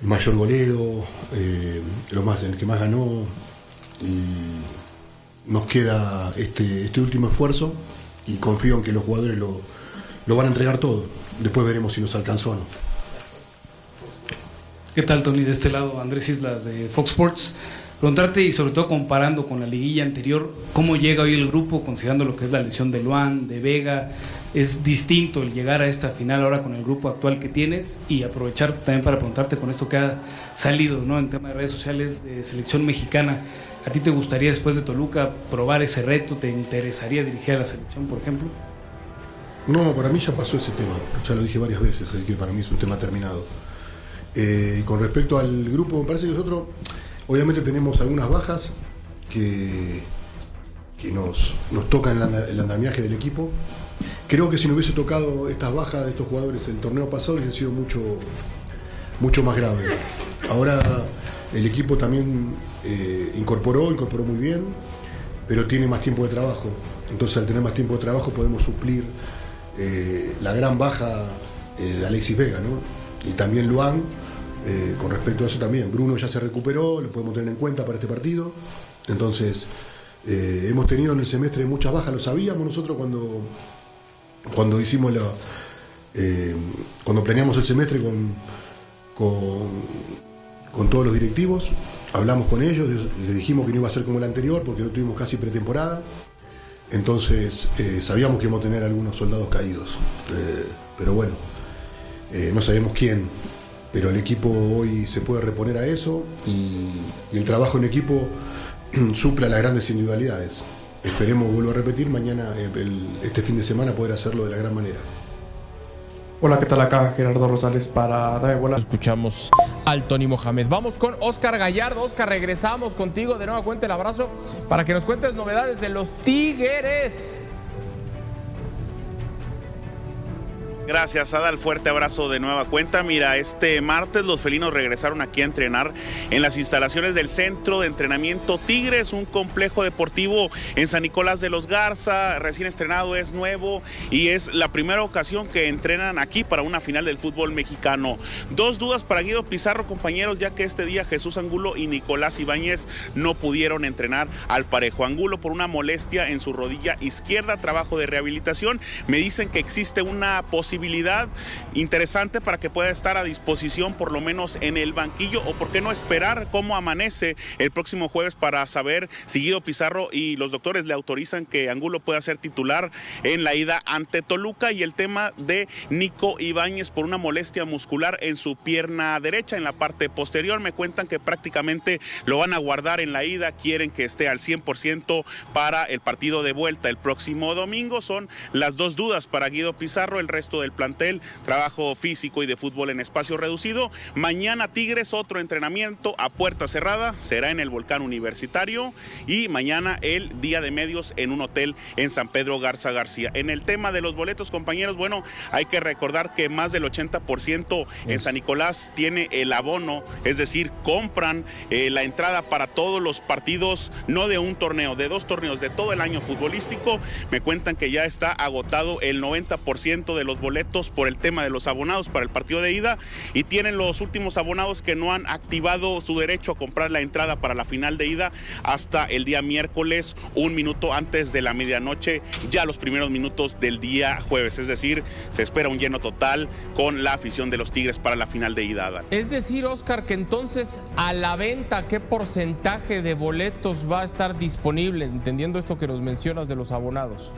mayor goleo, el que más ganó, y nos queda este último esfuerzo y confío en que los jugadores lo van a entregar todo. Después veremos si nos alcanzó o no. ¿Qué tal, Tony? De este lado, Andrés Islas de Fox Sports. Preguntarte, y sobre todo comparando con la liguilla anterior, ¿cómo llega hoy el grupo, considerando lo que es la lesión de Luan, de Vega? ¿Es distinto el llegar a esta final ahora con el grupo actual que tienes? Y aprovechar también para preguntarte con esto que ha salido, ¿no?, en tema de redes sociales de selección mexicana. ¿A ti te gustaría, después de Toluca, probar ese reto? ¿Te interesaría dirigir a la selección, por ejemplo? No, para mí ya pasó ese tema, ya lo dije varias veces, así que para mí es un tema terminado. Con respecto al grupo, me parece que nosotros obviamente tenemos algunas bajas que nos tocan el andamiaje del equipo. Creo que si no hubiese tocado estas bajas de estos jugadores el torneo pasado, hubiese sido mucho más grave. Ahora el equipo también incorporó muy bien, pero tiene más tiempo de trabajo. Entonces, al tener más tiempo de trabajo podemos suplir la gran baja de Alexis Vega, ¿no? Y también Luan, con respecto a eso también. Bruno ya se recuperó, lo podemos tener en cuenta para este partido. Entonces, hemos tenido en el semestre muchas bajas, lo sabíamos nosotros cuando hicimos cuando planeamos el semestre con todos los directivos. Hablamos con ellos y les dijimos que no iba a ser como el anterior porque no tuvimos casi pretemporada. Entonces sabíamos que íbamos a tener algunos soldados caídos, pero bueno, no sabemos quién, pero el equipo hoy se puede reponer a eso y el trabajo en equipo supla las grandes individualidades. Esperemos, vuelvo a repetir, mañana, este fin de semana, poder hacerlo de la gran manera. Hola, ¿qué tal? Acá Gerardo Rosales para Dame Bola. Escuchamos al Tony Mohamed. Vamos con Oscar Gallardo. Oscar, regresamos contigo de nueva cuenta, el abrazo, para que nos cuentes novedades de los Tigres. Gracias, Adal. Fuerte abrazo de nueva cuenta. Mira, este martes los felinos regresaron aquí a entrenar en las instalaciones del Centro de Entrenamiento Tigres, un complejo deportivo en San Nicolás de los Garza, recién estrenado, es nuevo y es la primera ocasión que entrenan aquí para una final del fútbol mexicano. Dos dudas para Guido Pizarro, compañeros, ya que este día Jesús Angulo y Nicolás Ibáñez no pudieron entrenar al parejo. Angulo por una molestia en su rodilla izquierda, trabajo de rehabilitación. Me dicen que existe una posibilidad interesante para que pueda estar a disposición por lo menos en el banquillo, o por qué no esperar cómo amanece el próximo jueves para saber si Guido Pizarro y los doctores le autorizan que Angulo pueda ser titular en la ida ante Toluca. Y el tema de Nico Ibáñez por una molestia muscular en su pierna derecha, en la parte posterior. Me cuentan que prácticamente lo van a guardar en la ida, quieren que esté al 100% para el partido de vuelta el próximo domingo. Son las dos dudas para Guido Pizarro. El resto del plantel, trabajo físico y de fútbol en espacio reducido. Mañana Tigres, otro entrenamiento a puerta cerrada, será en el Volcán Universitario, y mañana el día de medios en un hotel en San Pedro Garza García. En el tema de los boletos, compañeros, bueno, hay que recordar que más del 80% en San Nicolás tiene el abono, es decir, compran la entrada para todos los partidos, no de un torneo, de dos torneos, de todo el año futbolístico. Me cuentan que ya está agotado el 90% de los boletos por el tema de los abonados para el partido de ida, y tienen los últimos abonados que no han activado su derecho a comprar la entrada para la final de ida hasta el día miércoles, un minuto antes de la medianoche, ya los primeros minutos del día jueves. Es decir, se espera un lleno total con la afición de los Tigres para la final de ida. Es decir, Oscar, que entonces a la venta, ¿qué porcentaje de boletos va a estar disponible, entendiendo esto que nos mencionas de los abonados?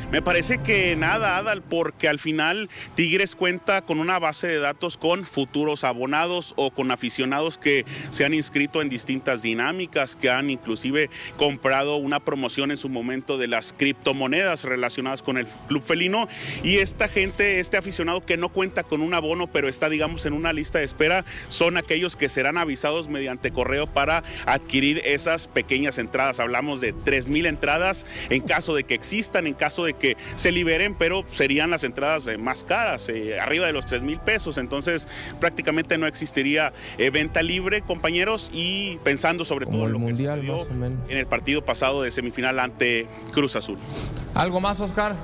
Me parece que nada, Adal, porque al final Tigres cuenta con una base de datos con futuros abonados o con aficionados que se han inscrito en distintas dinámicas, que han inclusive comprado una promoción en su momento de las criptomonedas relacionadas con el club felino. Y esta gente, este aficionado que no cuenta con un abono, pero está, digamos, en una lista de espera, son aquellos que serán avisados mediante correo para adquirir esas pequeñas entradas. Hablamos de 3,000 entradas en caso de que existan, en caso de que se liberen, pero serían las entradas más caras, arriba de los 3,000 pesos. Entonces prácticamente no existiría venta libre, compañeros, y pensando sobre todo en lo mundial, que sucedió en el partido pasado de semifinal ante Cruz Azul. ¿Algo más, Oscar?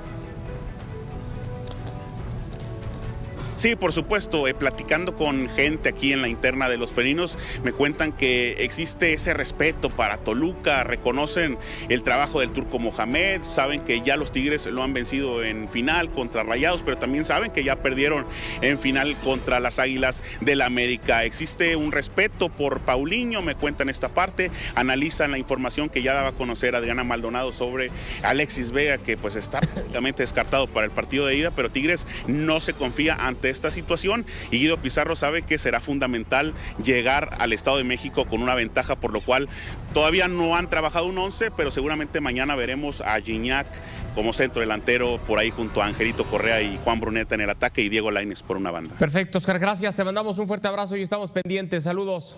Sí, por supuesto, platicando con gente aquí en la interna de los felinos, me cuentan que existe ese respeto para Toluca, reconocen el trabajo del Turco Mohamed, saben que ya los Tigres lo han vencido en final contra Rayados, pero también saben que ya perdieron en final contra las Águilas del América. Existe un respeto por Paulinho, me cuentan esta parte, analizan la información que ya daba a conocer Adriana Maldonado sobre Alexis Vega, que pues está prácticamente descartado para el partido de ida, pero Tigres no se confía ante esta situación y Guido Pizarro sabe que será fundamental llegar al Estado de México con una ventaja, por lo cual todavía no han trabajado un 11, pero seguramente mañana veremos a Gignac como centro delantero por ahí junto a Angelito Correa y Juan Bruneta en el ataque y Diego Lainez por una banda. Perfecto, Oscar, gracias, te mandamos un fuerte abrazo y estamos pendientes, saludos.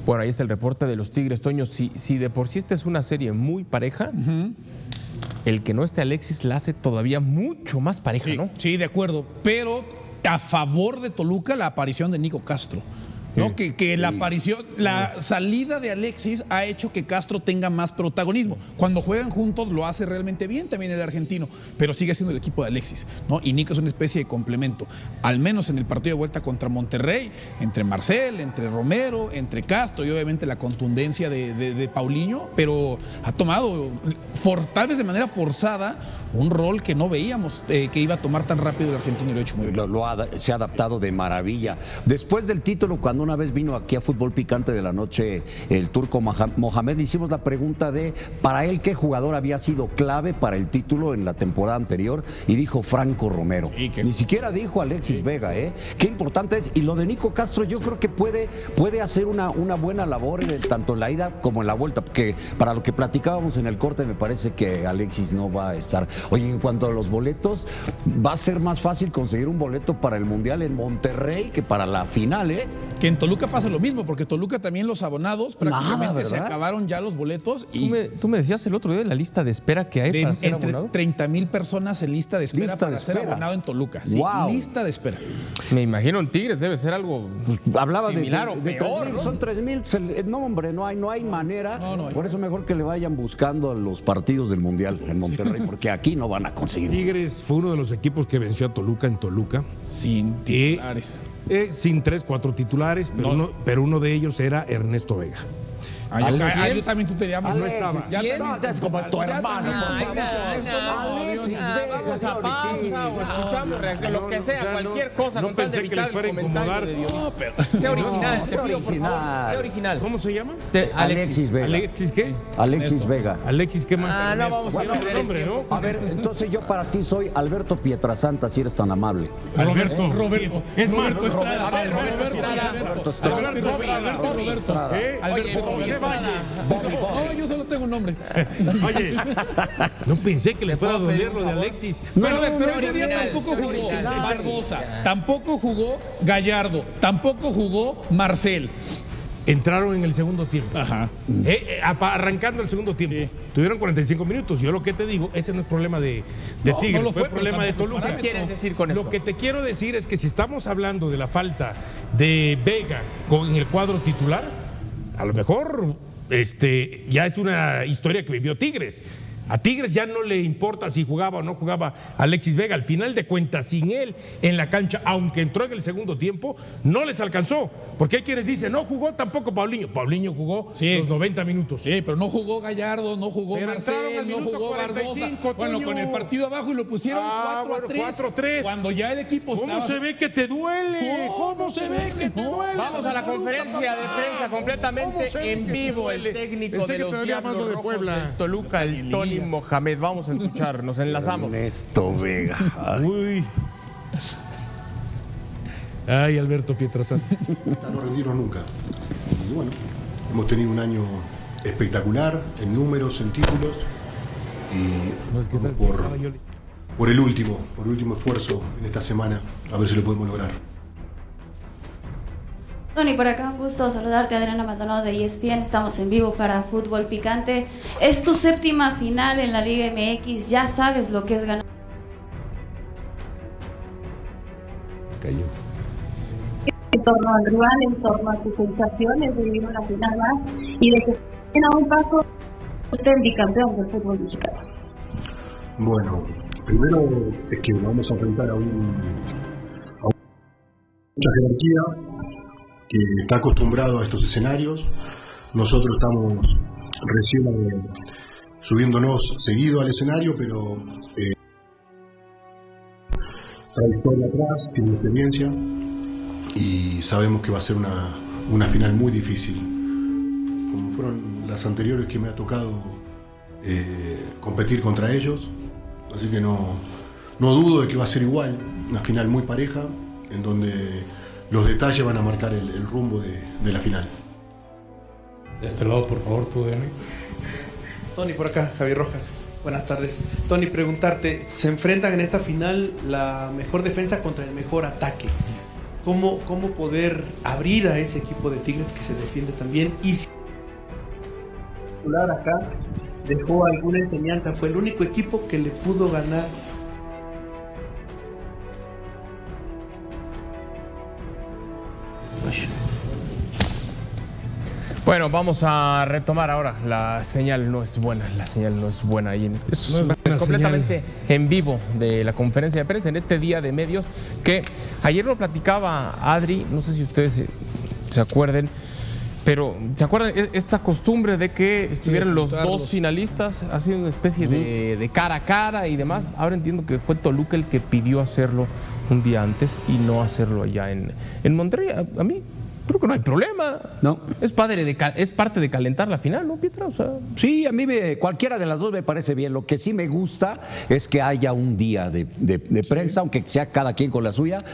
Bueno, ahí está el reporte de los Tigres, Toño. Si de por sí esta es una serie muy pareja, el que no esté Alexis la hace todavía mucho más pareja, sí, ¿no? Sí, de acuerdo, pero a favor de Toluca la aparición de Nico Castro. ¿No? Que la aparición, la salida de Alexis ha hecho que Castro tenga más protagonismo. Cuando juegan juntos lo hace realmente bien también el argentino, pero sigue siendo el equipo de Alexis, ¿no? Y Nico es una especie de complemento. Al menos en el partido de vuelta contra Monterrey, entre Marcel, entre Romero, entre Castro y obviamente la contundencia de Paulinho, pero ha tomado, tal vez de manera forzada, un rol que no veíamos que iba a tomar tan rápido el argentino y lo ha hecho muy bien. Se ha adaptado de maravilla. Después del título, cuando una vez vino aquí a Fútbol Picante de la Noche el Turco Mohamed, le hicimos la pregunta de para él qué jugador había sido clave para el título en la temporada anterior y dijo Franco Romero. Ni siquiera dijo Alexis Vega, ¿eh? Qué importante es. Y lo de Nico Castro yo creo que puede hacer una buena labor tanto en la ida como en la vuelta, porque para lo que platicábamos en el corte me parece que Alexis no va a estar. Oye, en cuanto a los boletos, va a ser más fácil conseguir un boleto para el Mundial en Monterrey que para la final, ¿eh? Que en Toluca pasa lo mismo, porque Toluca también los abonados prácticamente se acabaron ya los boletos. Y tú me decías el otro día de la lista de espera que hay para ser entre abonado. 30,000 personas en lista de espera para ser abonado en Toluca. Sí, lista de espera. Me imagino en Tigres debe ser algo hablaba similar de o peor, 3,000, ¿no? son 3,000. No, hombre, no hay manera. No hay. Por eso mejor que le vayan buscando a los partidos del Mundial en Monterrey, porque aquí no van a conseguir. Tigres fue uno de los equipos que venció a Toluca en Toluca. Sin titulares. Sin 3-4 titulares, pero uno de ellos era Ernesto Vega. Yo también tú te llamas. No estaba. Es como tu hermano, Vamos a pausa o escuchamos reacción, lo que sea, cualquier cosa. No con tal de pensé que les evitar fuera a el comentario incomodar. de Dios. Sea original, te pido por favor, sea original. ¿Cómo se llama? Alexis Vega. ¿Alexis qué? Alexis Vega. Alexis, ¿qué más? No vamos a perder el tiempo. A ver, entonces yo para ti soy Alberto Pietrasanta, si eres tan amable. Roberto. Es más, No, yo solo tengo un nombre. Oye, no pensé que les fuera a doler lo de Alexis. Pero ese día tampoco jugó Barbosa, tampoco jugó Gallardo, tampoco jugó Marcel. Entraron en el segundo tiempo. Ajá. Arrancando el segundo tiempo. Sí. Tuvieron 45 minutos. Yo lo que te digo, ese no es problema de Tigres, fue problema de Toluca. ¿Qué quieres decir con esto? Lo que te quiero decir es que si estamos hablando de la falta de Vega en el cuadro titular, a lo mejor ya es una historia que vivió Tigres. A Tigres ya no le importa si jugaba o no jugaba Alexis Vega. Al final de cuentas, sin él en la cancha, aunque entró en el segundo tiempo, no les alcanzó. Porque hay quienes dicen, no jugó tampoco Paulinho. Paulinho jugó los 90 minutos. Sí, pero no jugó Gallardo, no jugó Marcel, no jugó 45, Barbosa. Bueno, con el partido abajo y lo pusieron 4-3. Cuando ya el equipo ¿Cómo se ve que te duele? ¿Cómo se ve que te duele? Vamos a la conferencia de prensa completamente en vivo. El técnico de los Diablos Rojos del Toluca, el Tony Mohamed. Vamos a escuchar, nos enlazamos. Ernesto Vega. Uy. Ay, Alberto Pietrasanta. No rendirnos nunca. Y bueno, hemos tenido un año espectacular en números, en títulos. Y no, es que por el último esfuerzo en esta semana, a ver si lo podemos lograr. Tony, por acá un gusto saludarte, Adriana Maldonado de ESPN, estamos en vivo para Fútbol Picante. Es tu séptima final en la Liga MX, ya sabes lo que es ganar. Cayó. En torno al rival, en torno a tus sensaciones de vivir una final más y de que estén a un paso del bicampeón del fútbol mexicano. Bueno, primero es que vamos a enfrentar a mucha jerarquía que está acostumbrado a estos escenarios. Nosotros estamos recién subiéndonos seguido al escenario, pero trae historia atrás, tiene experiencia y sabemos que va a ser una final muy difícil, como fueron las anteriores que me ha tocado competir contra ellos, así que no dudo de que va a ser igual, una final muy pareja, en donde los detalles van a marcar el rumbo de la final. De este lado, por favor, tú, Dani. Tony, por acá, Javier Rojas. Buenas tardes. Tony, preguntarte, se enfrentan en esta final la mejor defensa contra el mejor ataque. ¿Cómo poder abrir a ese equipo de Tigres que se defiende también? Y si acá dejó alguna enseñanza, fue el único equipo que le pudo ganar. Bueno, vamos a retomar ahora. La señal no es buena, Y es completamente en vivo de la conferencia de prensa en este día de medios que ayer lo platicaba Adri, no sé si ustedes se acuerden, pero ¿se acuerdan esta costumbre de que estuvieran los dos finalistas? Ha sido una especie de cara a cara y demás. Ahora entiendo que fue Toluca el que pidió hacerlo un día antes y no hacerlo allá en Monterrey. A mí creo que no hay problema. No. Es parte de calentar la final, ¿no, Pietra? O sea, sí, a mí cualquiera de las dos me parece bien. Lo que sí me gusta es que haya un día de prensa, aunque sea cada quien con la suya,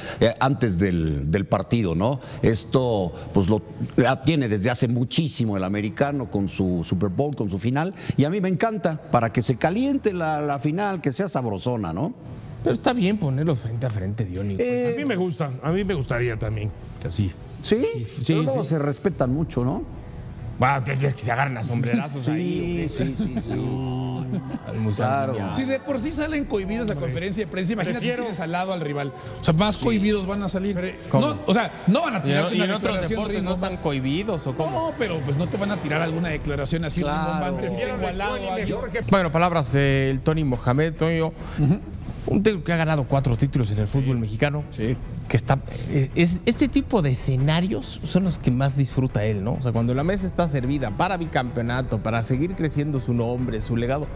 antes del partido, ¿no? Esto pues lo tiene desde hace muchísimo el americano con su Super Bowl, con su final, y a mí me encanta, para que se caliente la final, que sea sabrosona, ¿no? Pero está bien ponerlos frente a frente, Diony. A mí me gusta, a mí me gustaría también, así. Sí, pero se respetan mucho, ¿no? Wow, ¿qué quieres que se agarren a sombrerazos ahí? Sí. Claro. Si de por sí salen cohibidos la conferencia de prensa, imagínate si tienes al lado al rival. O sea, más cohibidos van a salir. No, o sea, no van a tirar una declaración. ¿No están cohibidos o cómo? No, pero pues no te van a tirar alguna declaración así rimbombante. Bueno, palabras del Tony Mohamed, Toño. Un técnico que ha ganado 4 títulos en el fútbol mexicano. Sí. Que este tipo de escenarios son los que más disfruta él, ¿no? O sea, cuando la mesa está servida para bicampeonato, para seguir creciendo su nombre, su legado.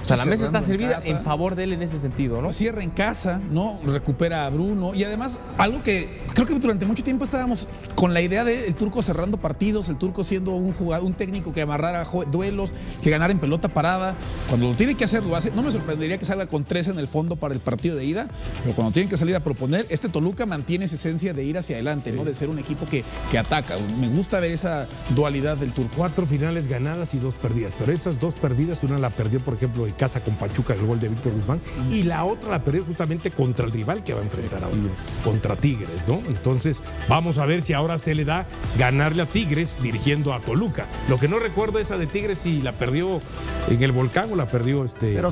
O sea, la mesa está servida en favor de él en ese sentido, ¿no? Cierra en casa, ¿no? Recupera a Bruno. Y además, algo que creo que durante mucho tiempo estábamos con la idea de el Turco cerrando partidos, el Turco siendo un técnico que amarrara duelos, que ganara en pelota parada. Cuando lo tiene que hacer, lo hace. No me sorprendería que salga con 3 en el fondo para el partido de ida, pero cuando tienen que salir a proponer, este Toluca mantiene esa esencia de ir hacia adelante, ¿no? De ser un equipo que ataca. Me gusta ver esa dualidad del Turco. 4 finales ganadas y 2 perdidas, pero esas 2 perdidas, una la perdió, por ejemplo, en casa con Pachuca, el gol de Víctor Guzmán, y la otra la perdió justamente contra el rival que va a enfrentar ahora, contra Tigres, ¿no? Entonces, vamos a ver si ahora se le da ganarle a Tigres dirigiendo a Toluca. Lo que no recuerdo esa de Tigres, si la perdió en el Volcán o la perdió Pero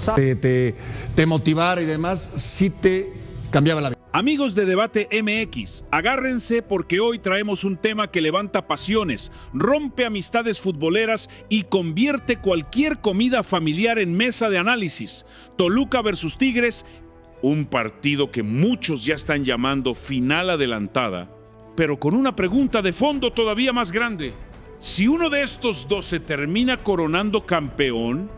te motivara y demás, sí te cambiaba la vida. Amigos de Debate MX, agárrense porque hoy traemos un tema que levanta pasiones, rompe amistades futboleras y convierte cualquier comida familiar en mesa de análisis. Toluca versus Tigres, un partido que muchos ya están llamando final adelantada, pero con una pregunta de fondo todavía más grande. Si uno de estos dos se termina coronando campeón,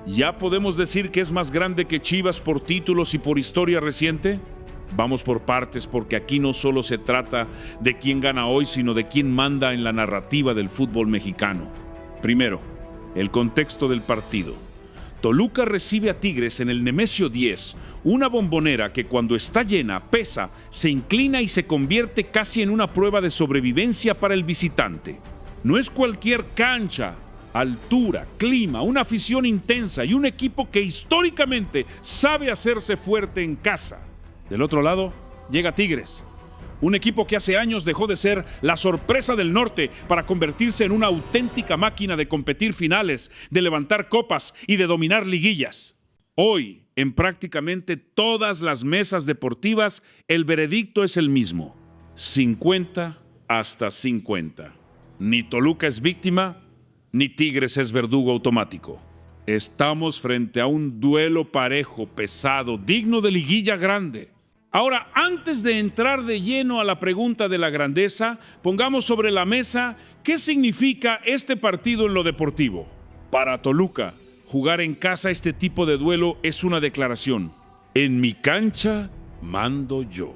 ¿ya podemos decir que es más grande que Chivas por títulos y por historia reciente? Vamos por partes, porque aquí no solo se trata de quién gana hoy, sino de quién manda en la narrativa del fútbol mexicano. Primero, el contexto del partido. Toluca recibe a Tigres en el Nemesio 10, una bombonera que cuando está llena, pesa, se inclina y se convierte casi en una prueba de sobrevivencia para el visitante. No es cualquier cancha. Altura, clima, una afición intensa y un equipo que históricamente sabe hacerse fuerte en casa. Del otro lado, llega Tigres, un equipo que hace años dejó de ser la sorpresa del norte para convertirse en una auténtica máquina de competir finales, de levantar copas y de dominar liguillas. Hoy, en prácticamente todas las mesas deportivas, el veredicto es el mismo: 50-50. Ni Toluca es víctima, ni Tigres es verdugo automático. Estamos frente a un duelo parejo, pesado, digno de liguilla grande. Ahora, antes de entrar de lleno a la pregunta de la grandeza, pongamos sobre la mesa qué significa este partido en lo deportivo. Para Toluca, jugar en casa este tipo de duelo es una declaración. En mi cancha mando yo.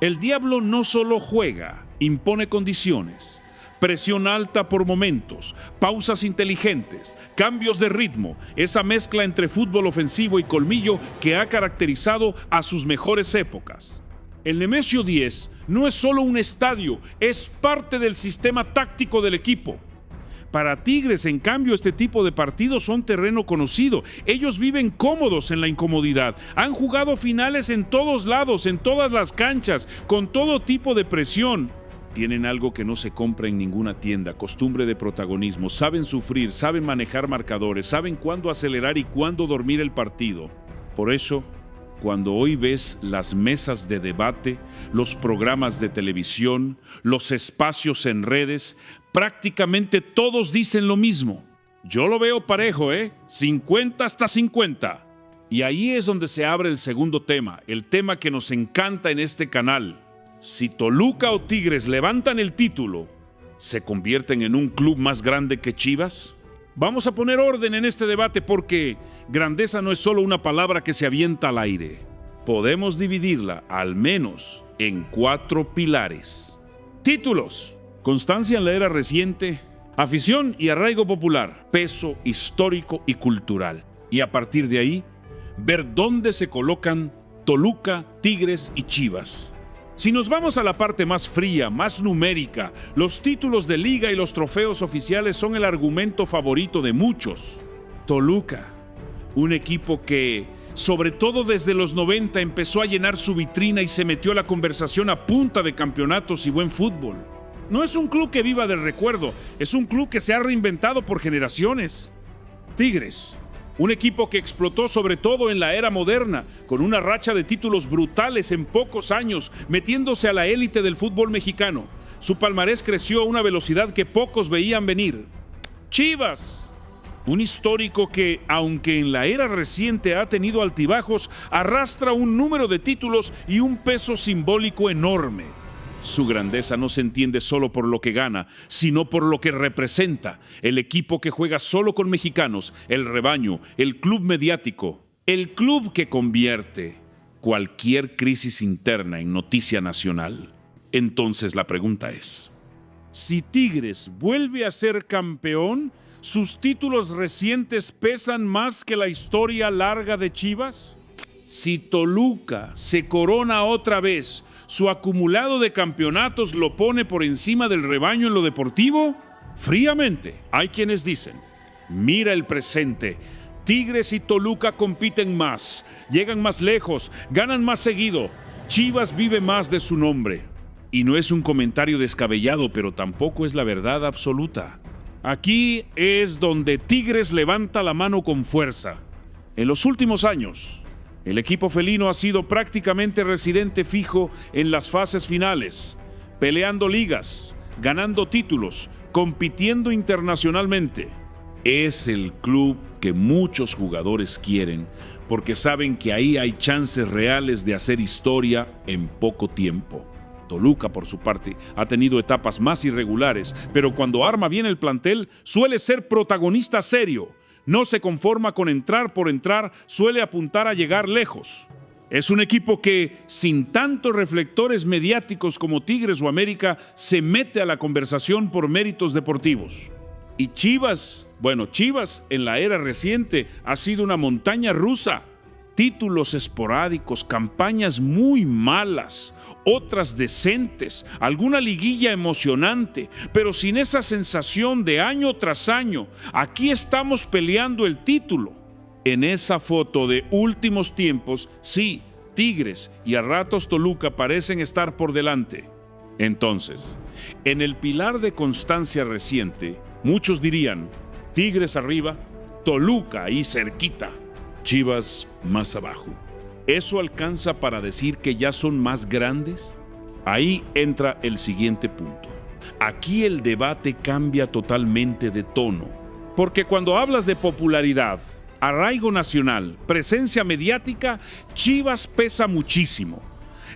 El Diablo no solo juega, impone condiciones. Presión alta por momentos, pausas inteligentes, cambios de ritmo, esa mezcla entre fútbol ofensivo y colmillo que ha caracterizado a sus mejores épocas. El Nemesio 10 no es solo un estadio, es parte del sistema táctico del equipo. Para Tigres, en cambio, este tipo de partidos son terreno conocido. Ellos viven cómodos en la incomodidad. Han jugado finales en todos lados, en todas las canchas, con todo tipo de presión. Tienen algo que no se compra en ninguna tienda, costumbre de protagonismo, saben sufrir, saben manejar marcadores, saben cuándo acelerar y cuándo dormir el partido. Por eso, cuando hoy ves las mesas de debate, los programas de televisión, los espacios en redes, prácticamente todos dicen lo mismo. Yo lo veo parejo, 50-50. Y ahí es donde se abre el segundo tema, el tema que nos encanta en este canal. Si Toluca o Tigres levantan el título, ¿se convierten en un club más grande que Chivas? Vamos a poner orden en este debate porque grandeza no es solo una palabra que se avienta al aire. Podemos dividirla al menos en 4 pilares. Títulos, constancia en la era reciente, afición y arraigo popular, peso histórico y cultural. Y a partir de ahí, ver dónde se colocan Toluca, Tigres y Chivas. Si nos vamos a la parte más fría, más numérica, los títulos de liga y los trofeos oficiales son el argumento favorito de muchos. Toluca, un equipo que, sobre todo desde los 90, empezó a llenar su vitrina y se metió a la conversación a punta de campeonatos y buen fútbol. No es un club que viva del recuerdo, es un club que se ha reinventado por generaciones. Tigres, un equipo que explotó sobre todo en la era moderna, con una racha de títulos brutales en pocos años, metiéndose a la élite del fútbol mexicano. Su palmarés creció a una velocidad que pocos veían venir. Chivas, un histórico que, aunque en la era reciente ha tenido altibajos, arrastra un número de títulos y un peso simbólico enorme. Su grandeza no se entiende solo por lo que gana, sino por lo que representa. El equipo que juega solo con mexicanos, el rebaño, el club mediático, el club que convierte cualquier crisis interna en noticia nacional. Entonces la pregunta es, si Tigres vuelve a ser campeón, ¿sus títulos recientes pesan más que la historia larga de Chivas? Si Toluca se corona otra vez, ¿su acumulado de campeonatos lo pone por encima del rebaño en lo deportivo? Fríamente, hay quienes dicen, mira el presente, Tigres y Toluca compiten más, llegan más lejos, ganan más seguido, Chivas vive más de su nombre. Y no es un comentario descabellado, pero tampoco es la verdad absoluta. Aquí es donde Tigres levanta la mano con fuerza. En los últimos años, el equipo felino ha sido prácticamente residente fijo en las fases finales, peleando ligas, ganando títulos, compitiendo internacionalmente. Es el club que muchos jugadores quieren porque saben que ahí hay chances reales de hacer historia en poco tiempo. Toluca, por su parte, ha tenido etapas más irregulares, pero cuando arma bien el plantel, suele ser protagonista serio. No se conforma con entrar por entrar, suele apuntar a llegar lejos. Es un equipo que, sin tantos reflectores mediáticos como Tigres o América, se mete a la conversación por méritos deportivos. Y Chivas, Chivas en la era reciente ha sido una montaña rusa. Títulos esporádicos, campañas muy malas, otras decentes, alguna liguilla emocionante, pero sin esa sensación de año tras año, aquí estamos peleando el título. En esa foto de últimos tiempos, sí, Tigres y a ratos Toluca parecen estar por delante. Entonces, en el pilar de constancia reciente, muchos dirían, Tigres arriba, Toluca ahí cerquita, Chivas más abajo. ¿Eso alcanza para decir que ya son más grandes? Ahí entra el siguiente punto. Aquí el debate cambia totalmente de tono, porque cuando hablas de popularidad, arraigo nacional, presencia mediática, Chivas pesa muchísimo.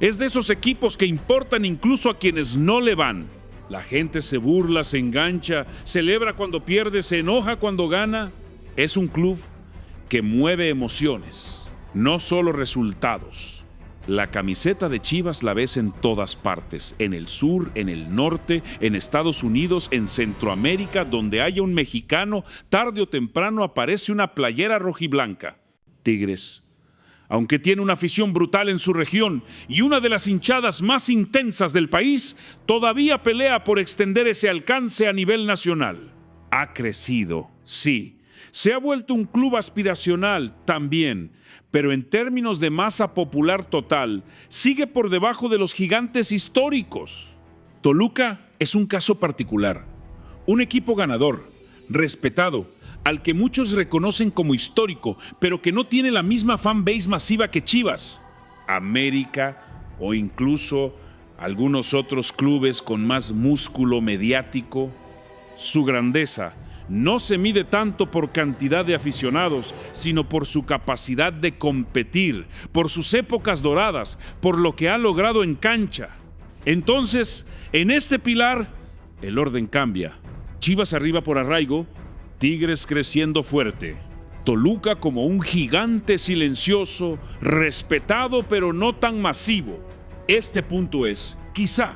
Es de esos equipos que importan incluso a quienes no le van. La gente se burla, se engancha, celebra cuando pierde, se enoja cuando gana. Es un club que mueve emociones, no solo resultados. La camiseta de Chivas la ves en todas partes, en el sur, en el norte, en Estados Unidos, en Centroamérica, donde haya un mexicano, tarde o temprano aparece una playera rojiblanca. Tigres, aunque tiene una afición brutal en su región y una de las hinchadas más intensas del país, todavía pelea por extender ese alcance a nivel nacional. Ha crecido, sí. Se ha vuelto un club aspiracional también, pero en términos de masa popular total, sigue por debajo de los gigantes históricos. Toluca es un caso particular, un equipo ganador, respetado, al que muchos reconocen como histórico, pero que no tiene la misma fanbase masiva que Chivas, América o incluso algunos otros clubes con más músculo mediático. Su grandeza no se mide tanto por cantidad de aficionados, sino por su capacidad de competir, por sus épocas doradas, por lo que ha logrado en cancha. Entonces, en este pilar, el orden cambia. Chivas arriba por arraigo, Tigres creciendo fuerte. Toluca como un gigante silencioso, respetado pero no tan masivo. Este punto es, quizá,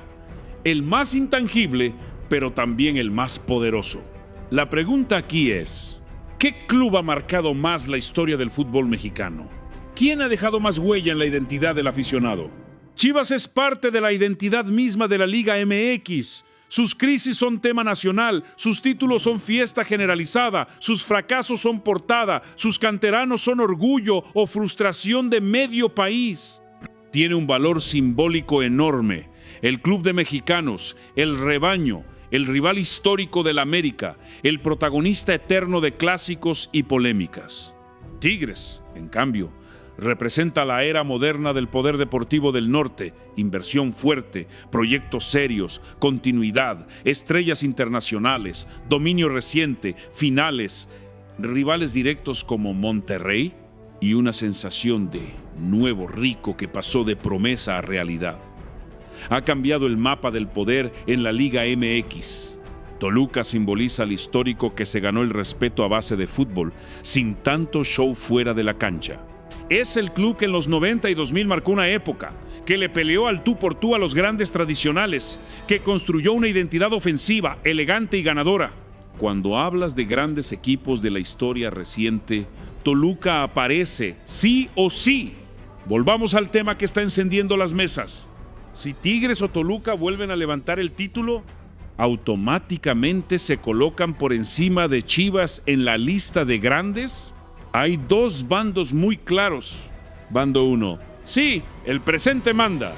el más intangible, pero también el más poderoso. La pregunta aquí es, ¿qué club ha marcado más la historia del fútbol mexicano? ¿Quién ha dejado más huella en la identidad del aficionado? Chivas es parte de la identidad misma de la Liga MX. Sus crisis son tema nacional, sus títulos son fiesta generalizada, sus fracasos son portada, sus canteranos son orgullo o frustración de medio país. Tiene un valor simbólico enorme. El club de mexicanos, el rebaño, el rival histórico del América, el protagonista eterno de clásicos y polémicas. Tigres, en cambio, representa la era moderna del poder deportivo del norte, inversión fuerte, proyectos serios, continuidad, estrellas internacionales, dominio reciente, finales, rivales directos como Monterrey y una sensación de nuevo rico que pasó de promesa a realidad. Ha cambiado el mapa del poder en la Liga MX. Toluca simboliza al histórico que se ganó el respeto a base de fútbol, sin tanto show fuera de la cancha. Es el club que en los 90 y 2000 marcó una época, que le peleó al tú por tú a los grandes tradicionales, que construyó una identidad ofensiva, elegante y ganadora. Cuando hablas de grandes equipos de la historia reciente, Toluca aparece, sí o sí. Volvamos al tema que está encendiendo las mesas. Si Tigres o Toluca vuelven a levantar el título, automáticamente se colocan por encima de Chivas en la lista de grandes. Hay dos bandos muy claros. Bando 1, sí, el presente manda.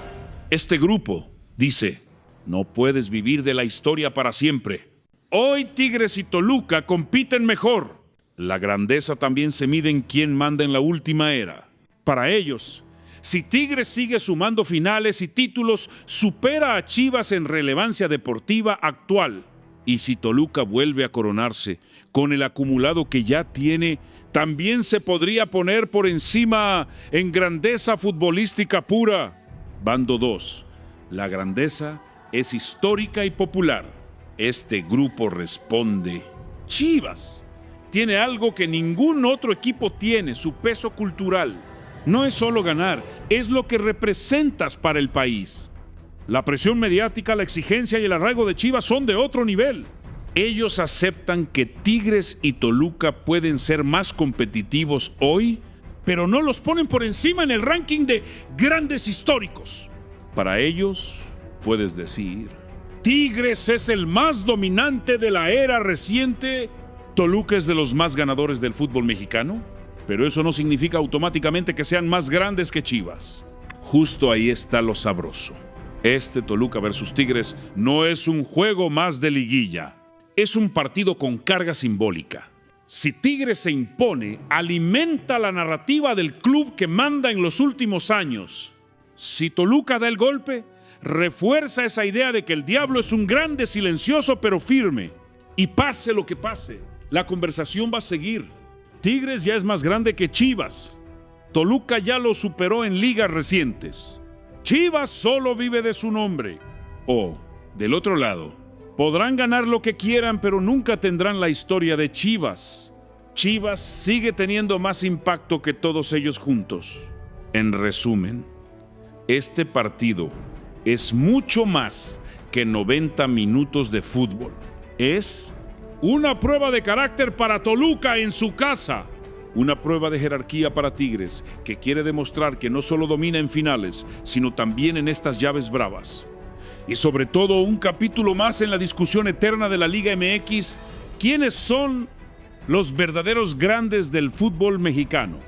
Este grupo dice, no puedes vivir de la historia para siempre. Hoy Tigres y Toluca compiten mejor. La grandeza también se mide en quién manda en la última era. Para ellos, si Tigres sigue sumando finales y títulos, supera a Chivas en relevancia deportiva actual. Y si Toluca vuelve a coronarse con el acumulado que ya tiene, también se podría poner por encima en grandeza futbolística pura. Bando 2. La grandeza es histórica y popular. Este grupo responde. Chivas tiene algo que ningún otro equipo tiene, su peso cultural. No es solo ganar, es lo que representas para el país. La presión mediática, la exigencia y el arraigo de Chivas son de otro nivel. Ellos aceptan que Tigres y Toluca pueden ser más competitivos hoy, pero no los ponen por encima en el ranking de grandes históricos. Para ellos, puedes decir, Tigres es el más dominante de la era reciente, Toluca es de los más ganadores del fútbol mexicano. Pero eso no significa automáticamente que sean más grandes que Chivas. Justo ahí está lo sabroso. Este Toluca versus Tigres no es un juego más de liguilla. Es un partido con carga simbólica. Si Tigres se impone, alimenta la narrativa del club que manda en los últimos años. Si Toluca da el golpe, refuerza esa idea de que el diablo es un grande silencioso pero firme. Y pase lo que pase, la conversación va a seguir. Tigres ya es más grande que Chivas. Toluca ya lo superó en ligas recientes. Chivas solo vive de su nombre. O, del otro lado, podrán ganar lo que quieran, pero nunca tendrán la historia de Chivas. Chivas sigue teniendo más impacto que todos ellos juntos. En resumen, este partido es mucho más que 90 minutos de fútbol. Es una prueba de carácter para Toluca en su casa. Una prueba de jerarquía para Tigres, que quiere demostrar que no solo domina en finales, sino también en estas llaves bravas. Y sobre todo, un capítulo más en la discusión eterna de la Liga MX. ¿Quiénes son los verdaderos grandes del fútbol mexicano?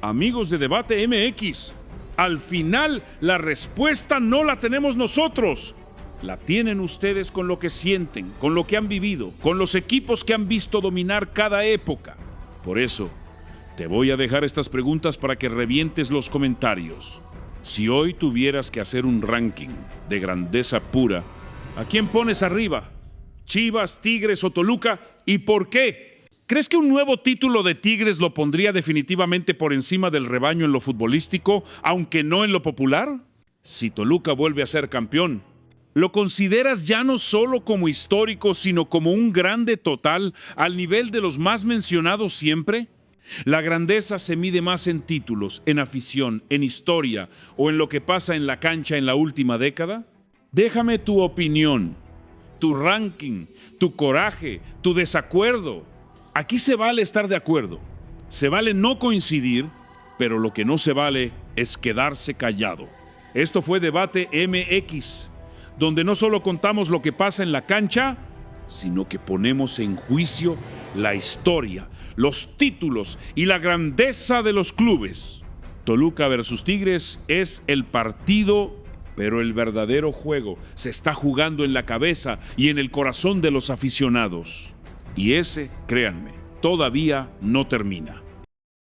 Amigos de Debate MX, al final la respuesta no la tenemos nosotros. La tienen ustedes con lo que sienten, con lo que han vivido, con los equipos que han visto dominar cada época. Por eso, te voy a dejar estas preguntas para que revientes los comentarios. Si hoy tuvieras que hacer un ranking de grandeza pura, ¿a quién pones arriba? ¿Chivas, Tigres o Toluca? ¿Y por qué? ¿Crees que un nuevo título de Tigres lo pondría definitivamente por encima del rebaño en lo futbolístico, aunque no en lo popular? Si Toluca vuelve a ser campeón, ¿lo consideras ya no solo como histórico, sino como un grande total al nivel de los más mencionados siempre? ¿La grandeza se mide más en títulos, en afición, en historia o en lo que pasa en la cancha en la última década? Déjame tu opinión, tu ranking, tu coraje, tu desacuerdo. Aquí se vale estar de acuerdo, se vale no coincidir, pero lo que no se vale es quedarse callado. Esto fue Debate MX, donde no solo contamos lo que pasa en la cancha, sino que ponemos en juicio la historia, los títulos y la grandeza de los clubes. Toluca versus Tigres es el partido, pero el verdadero juego se está jugando en la cabeza y en el corazón de los aficionados. Y ese, créanme, todavía no termina.